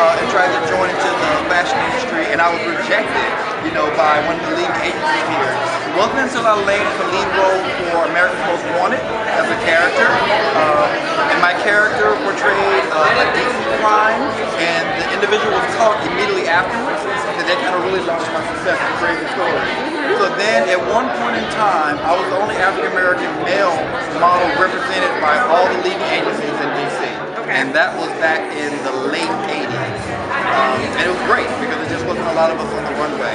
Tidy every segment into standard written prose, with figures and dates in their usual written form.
and tried to join into the fashion industry, and I was rejected, by one of the leading agencies here. It wasn't until I landed the lead role for America's Most Wanted as a character, and my character portrayed a DC crime, and the individual was caught immediately afterwards, and that kind of really launched my success in creating the story. So then, at one point in time, I was the only African American male model represented by all the leading agencies in DC. And that was back in the late 80s. And it was great because there just wasn't a lot of us on the runway.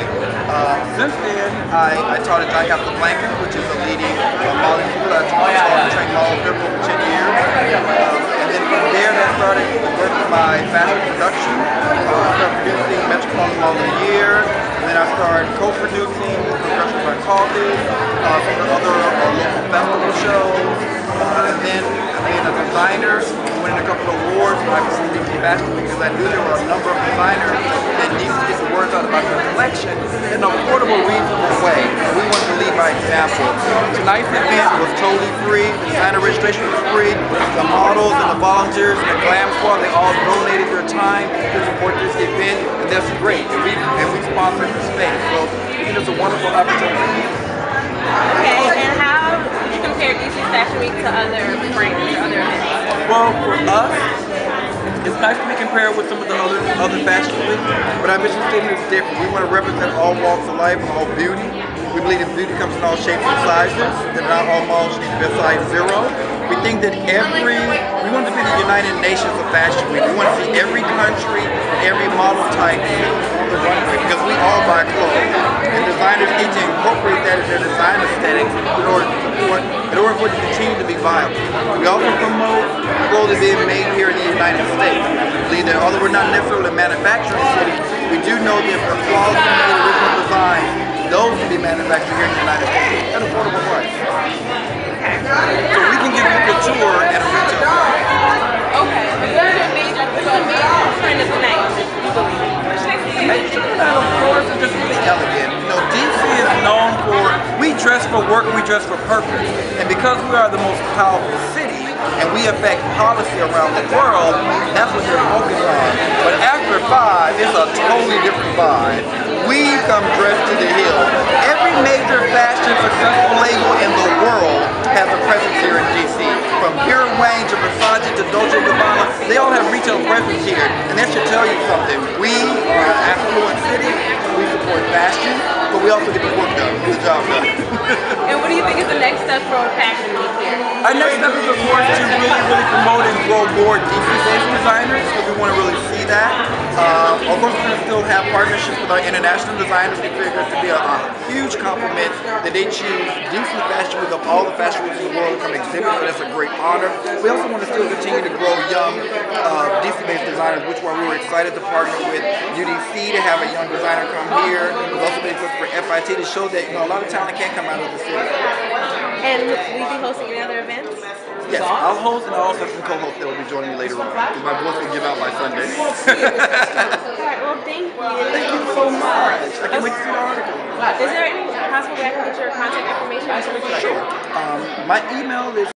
Since then, I taught at John Casablanca, which is a leading modeling school. I taught trained model for 10 years. And then from there, I started working my fashion production. I started producing Metropolitan Model of the Year. And then I started co-producing Progression by Coffee, some of the other local festival shows. And then being a designer, winning a couple of awards for my DC Fashion Week, because I knew there were a number of designers that needed to get the words out about their collection in an affordable, reasonable way. We wanted to lead by example. Tonight's event was totally free. The designer registration was free. The models and the volunteers and the glam squad, they all donated their time to support this event, and that's great. And we sponsored the space, so it's a wonderful opportunity. Okay, and how would you compare DC Fashion Week to other brands or other events? Well, for us, it's nice to be compared with some of the other fashion weeks, but our mission statement is different. We want to represent all walks of life and all beauty. We believe that beauty comes in all shapes and sizes, that not all models need to be a size 0. We think that we want to be the United Nations of Fashion Week. We want to see every country, every model type on the runway, because we all buy clothes. And designers need to incorporate that in their design aesthetics in order for it to continue to be viable. We also promote clothing being made here in the United States. We believe that although we're not necessarily a manufacturing city, we do know that for quality made original designs, those can be manufactured here in the United States at an affordable price. So we can give you a tour at a retail price. Okay. What is a major trend of the night, you believe? Major trend, of course, is just really elegant. DC is known for, we dress for work, we dress for purpose. And because we are the most powerful city, and we affect policy around the world, that's what they're focused on. But after 5, it's a totally different vibe. We come dressed to the hill. Every major fashion successful label in the world has a presence here in DC. From Vera Wang to Versace to Dolce & Gabbana, they all have retail presence here. And that should tell you something. We are an affluent city, we support fashion, but we also get the work done, the job done. And what do you think is the next step for Fashion Week here? Our next step is, of course, to really promote and grow more DC-based designers, because we want to really see that. Of course, we're going to still have partnerships with our international designers. We figure it to be a huge compliment that they choose DC Fashion Week of all the fashion weeks in the world to come exhibit, so that's a great honor. We also want to still continue to grow young DC-based designers, which is why we were excited to partner with UDC to have a young designer come here. We've also been equipped for FIT to show that a lot of talent can't come out of the city. And will you be hosting any other events? Yes, I'll host, and I'll also have some co-hosts that will be joining me later on, because my voice will give out by Sunday. Alright, well, thank you. Thank you so much. I can't wait to see the article. Is there any possible way I can get your contact information? Sure. My email is